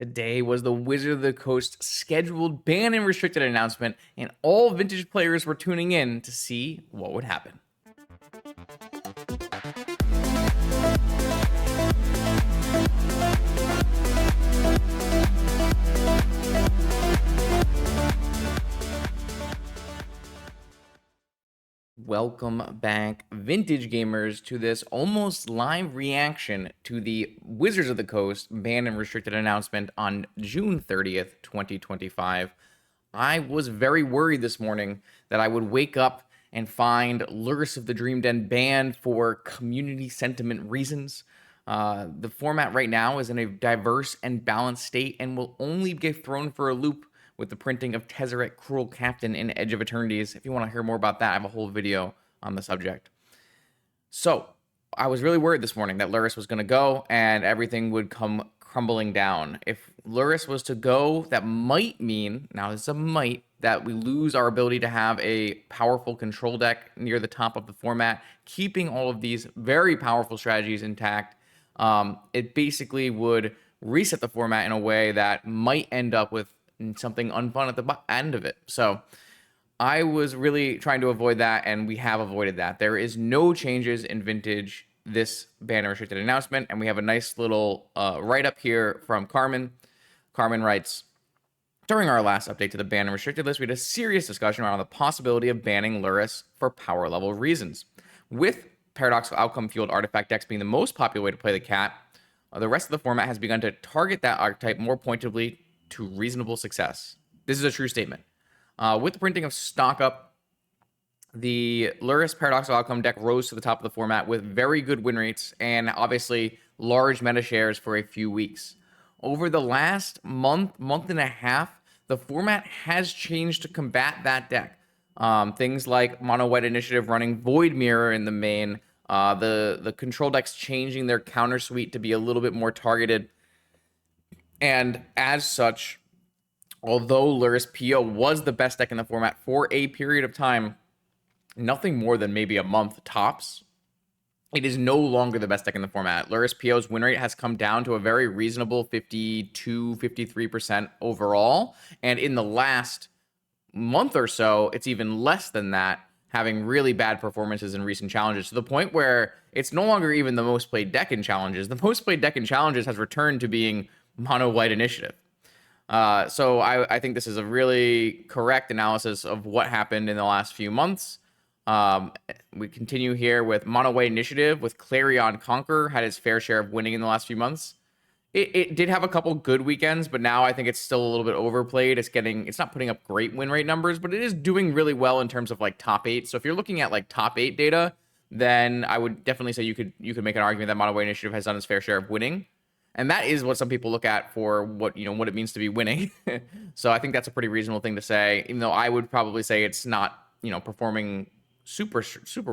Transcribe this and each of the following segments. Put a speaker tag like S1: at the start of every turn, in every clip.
S1: Today was the Wizard of the Coast scheduled ban and restricted announcement, and all Vintage players were tuning in to see what would happen. Welcome back, Vintage gamers, to this almost live reaction to the Wizards of the Coast ban and restricted announcement on June 30th, 2025. I was very worried this morning that I would wake up and find Lurrus of the Dream Den banned for community sentiment reasons. The format right now is in a diverse and balanced state and will only get thrown for a loop with the printing of Tezzeret Cruel Captain in Edge of Eternities. If you want to hear more about that, I have a whole video on the subject. So I was really worried this morning that Lurrus was going to go and everything would come crumbling down. If Lurrus was to go, that might mean, now this is a might, that we lose our ability to have a powerful control deck near the top of the format, keeping all of these very powerful strategies intact. It basically would reset the format in a way that might end up with something unfun at the end of it. So I was really trying to avoid that, and we have avoided that. There is no changes in Vintage this ban restricted announcement, and we have a nice little write-up here from Carmen. Carmen writes, during our last update to the ban and restricted list, we had a serious discussion around the possibility of banning Lurrus for power level reasons. With paradoxical outcome fueled artifact decks being the most popular way to play the cat, the rest of the format has begun to target that archetype more pointedly to reasonable success. This is a true statement. With the printing of Stock Up, the Lurrus Paradoxical Outcome deck rose to the top of the format with very good win rates and obviously large meta shares for a few weeks. Over the last month and a half, the format has changed to combat that deck. Things like Mono White Initiative running Void Mirror in the main, the control decks changing their counter suite to be a little bit more targeted. And as such, although Lurrus PO was the best deck in the format for a period of time, nothing more than maybe a month tops, it is no longer the best deck in the format. Lurrus PO's win rate has come down to a very reasonable 52, 53% overall. And in the last month or so, it's even less than that, having really bad performances in recent challenges, to the point where it's no longer even the most played deck in challenges. The most played deck in challenges has returned to being Mono White Initiative. So I think this is a really correct analysis of what happened in the last few months. We continue here with Mono White Initiative, with Clarion Conqueror had its fair share of winning in the last few months. It did have a couple good weekends, but now I think it's still a little bit overplayed. It's not putting up great win rate numbers, but it is doing really well in terms of like top 8. So if you're looking at like top 8 data, then I would definitely say you could make an argument that Mono White Initiative has done its fair share of winning. And that is what some people look at for what it means to be winning. So I think that's a pretty reasonable thing to say, even though I would probably say it's not, performing super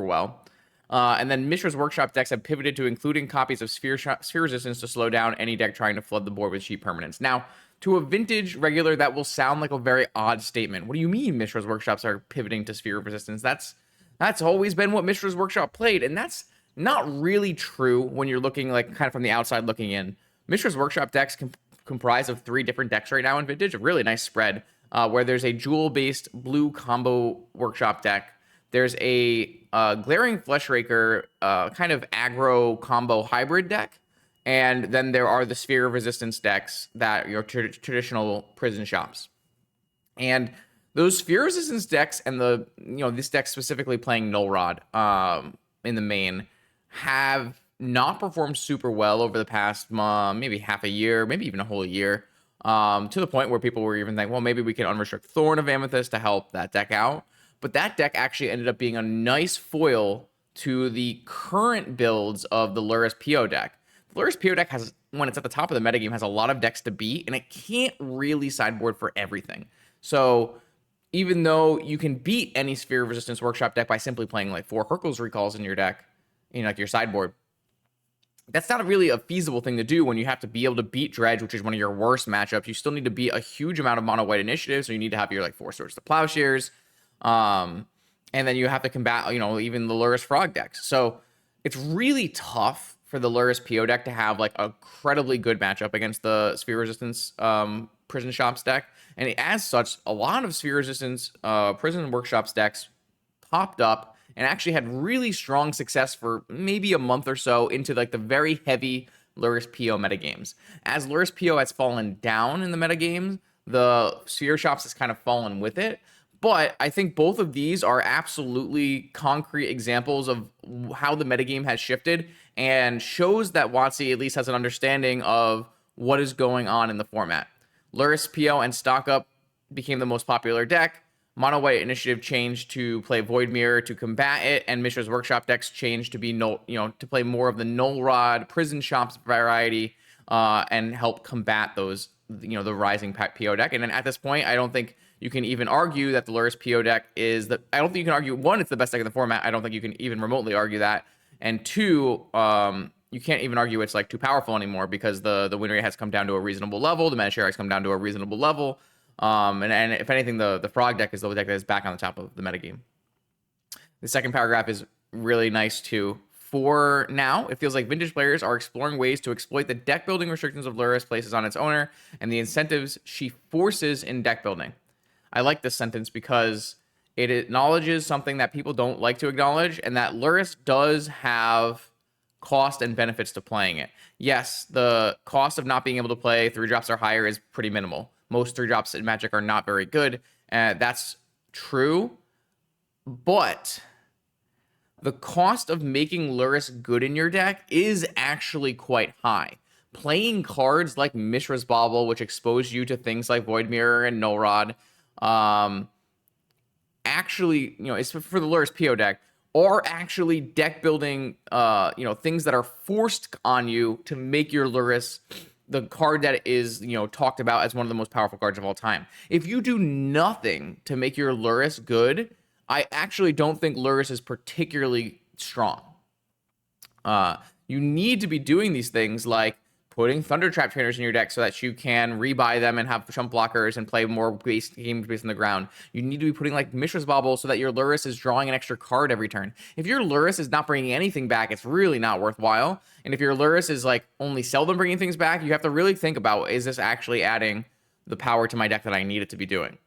S1: well. And then Mishra's Workshop decks have pivoted to including copies of Sphere Resistance to slow down any deck trying to flood the board with cheap permanents. Now, to a Vintage regular, that will sound like a very odd statement. What do you mean Mishra's Workshops are pivoting to Sphere Resistance? That's always been what Mishra's Workshop played, and that's not really true when you're looking like kind of from the outside looking in. Mishra's Workshop decks comprise of 3 different decks right now in Vintage, a really nice spread, where there's a jewel-based blue combo Workshop deck. There's a Glaring Fleshraker kind of aggro combo hybrid deck, and then there are the Sphere of Resistance decks that your traditional prison shops. And those Sphere Resistance decks and this deck specifically playing Null Rod in the main have not performed super well over the past maybe half a year, maybe even a whole year, to the point where people were even thinking, well, maybe we can unrestrict Thorn of Amethyst to help that deck out. But that deck actually ended up being a nice foil to the current builds of the Lurrus PO deck. The Lurrus PO deck has, when it's at the top of the metagame, has a lot of decks to beat, and it can't really sideboard for everything. So even though you can beat any Sphere of Resistance Workshop deck by simply playing like 4 Hurkyl's Recalls in your deck, like your sideboard, that's not really a feasible thing to do when you have to be able to beat Dredge, which is one of your worst matchups. You still need to beat a huge amount of Mono White Initiative, so you need to have your like 4 Swords to Plowshares. And then you have to combat, even the Lurrus Frog decks. So it's really tough for the Lurrus PO deck to have like a incredibly good matchup against the Sphere Resistance Prison Shops deck. And as such, a lot of Sphere Resistance Prison Workshops decks popped up and actually had really strong success for maybe a month or so into like the very heavy Lurrus PO metagames. As Lurrus PO has fallen down in the metagames, the Sphere Shops has kind of fallen with it. But I think both of these are absolutely concrete examples of how the metagame has shifted and shows that WotC at least has an understanding of what is going on in the format. Lurrus PO and Stock Up became the most popular deck. Mono White Initiative changed to play Void Mirror to combat it, and Mishra's Workshop decks changed to be to play more of the Null Rod Prison Shops variety and help combat those the rising PO deck. And then at this point, I don't think you can even argue that the Lurrus PO deck is the. I don't think you can argue one, it's the best deck in the format. I don't think you can even remotely argue that. And two, you can't even argue it's like too powerful anymore because the win rate has come down to a reasonable level. The mana share has come down to a reasonable level. And if anything, the Frog deck is the deck that is back on the top of the metagame. The second paragraph is really nice too. For now, it feels like Vintage players are exploring ways to exploit the deck building restrictions of Lurrus places on its owner and the incentives she forces in deck building. I like this sentence because it acknowledges something that people don't like to acknowledge, and that Lurrus does have cost and benefits to playing it. Yes, the cost of not being able to play 3-drops or higher is pretty minimal. Most 3-drops in Magic are not very good, and that's true. But the cost of making Lurrus good in your deck is actually quite high. Playing cards like Mishra's Bauble, which expose you to things like Void Mirror and Null Rod, actually, it's for the Lurrus PO deck, or actually deck building, things that are forced on you to make your Lurrus the card that is, talked about as one of the most powerful cards of all time. If you do nothing to make your Lurrus good, I actually don't think Lurrus is particularly strong. You need to be doing these things like putting Thunder Trap trainers in your deck so that you can rebuy them and have chump blockers and play more games based on the ground. You need to be putting like Mishra's Bauble so that your Lurrus is drawing an extra card every turn. If your Lurrus is not bringing anything back, it's really not worthwhile. And if your Lurrus is like only seldom bringing things back, you have to really think about, is this actually adding the power to my deck that I need it to be doing?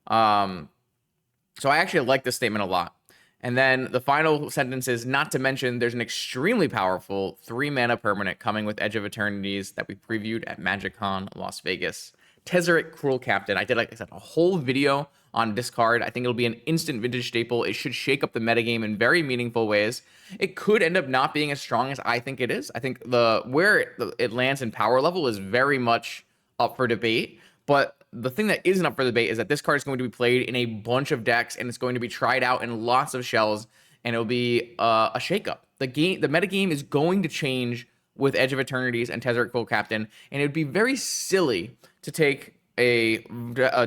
S1: So I actually like this statement a lot. And then the final sentence is, not to mention, there's an extremely powerful 3-mana permanent coming with Edge of Eternities that we previewed at MagicCon Las Vegas. Tezzeret Cruel Captain. I did, like I said, a whole video on this card. I think it'll be an instant vintage staple. It should shake up the metagame in very meaningful ways. It could end up not being as strong as I think it is. I think where it lands in power level is very much up for debate. But the thing that isn't up for debate is that this card is going to be played in a bunch of decks, and it's going to be tried out in lots of shells, and it'll be a shakeup. The metagame is going to change with Edge of Eternities and Tezzeret Cruel Captain, and it would be very silly to take a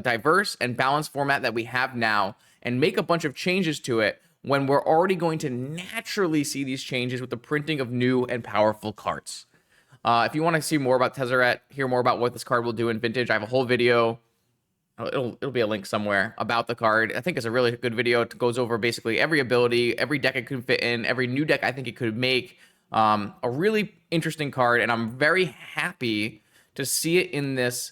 S1: diverse and balanced format that we have now and make a bunch of changes to it when we're already going to naturally see these changes with the printing of new and powerful cards. If you want to see more about Tezzeret, hear more about what this card will do in Vintage, I have a whole video. It'll be a link somewhere about the card. I think it's a really good video. It goes over basically every ability, every deck it could fit in, every new deck I think it could make. A really interesting card, and I'm very happy to see it in this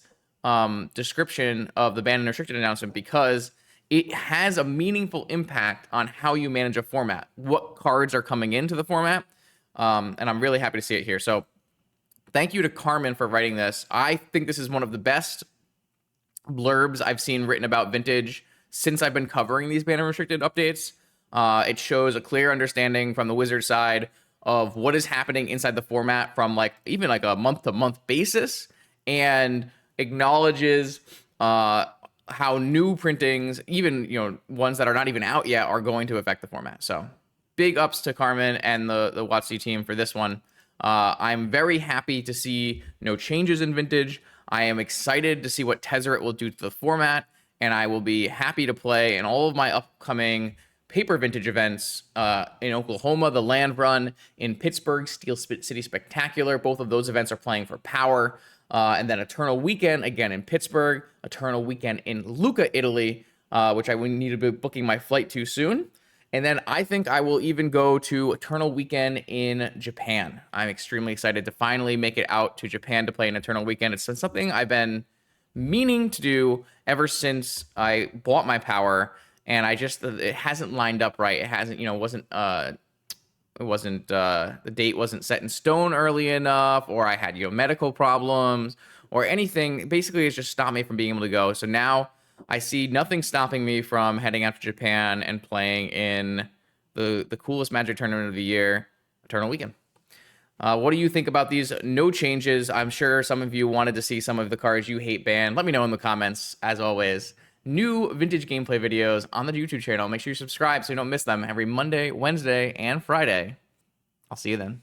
S1: description of the Banned and Restricted announcement because it has a meaningful impact on how you manage a format, what cards are coming into the format, and I'm really happy to see it here. So thank you to Carmen for writing this. I think this is one of the best blurbs I've seen written about Vintage since I've been covering these Banned and Restricted updates. It shows a clear understanding from the Wizard side of what is happening inside the format from even a month-to-month basis, and acknowledges how new printings, even ones that are not even out yet, are going to affect the format. So big ups to Carmen and the WotC team for this one. I'm very happy to see no changes in Vintage. I am excited to see what Tezzeret will do to the format, and I will be happy to play in all of my upcoming paper Vintage events in Oklahoma, the Land Run, in Pittsburgh, Steel City Spectacular. Both of those events are playing for power. And then Eternal Weekend, again in Pittsburgh, Eternal Weekend in Lucca, Italy, which I need to be booking my flight to soon. And then I think I will even go to Eternal Weekend in Japan. I'm extremely excited to finally make it out to Japan to play an Eternal Weekend. It's something I've been meaning to do ever since I bought my power, and it hasn't lined up right. It hasn't, the date wasn't set in stone early enough, or I had medical problems or anything. Basically, it's just stopped me from being able to go. So now I see nothing stopping me from heading out to Japan and playing in the coolest Magic tournament of the year, Eternal Weekend. What do you think about these no changes? I'm sure some of you wanted to see some of the cards you hate banned. Let me know in the comments. As always, new vintage gameplay videos on the YouTube channel. Make sure you subscribe so you don't miss them every Monday, Wednesday, and Friday. I'll see you then.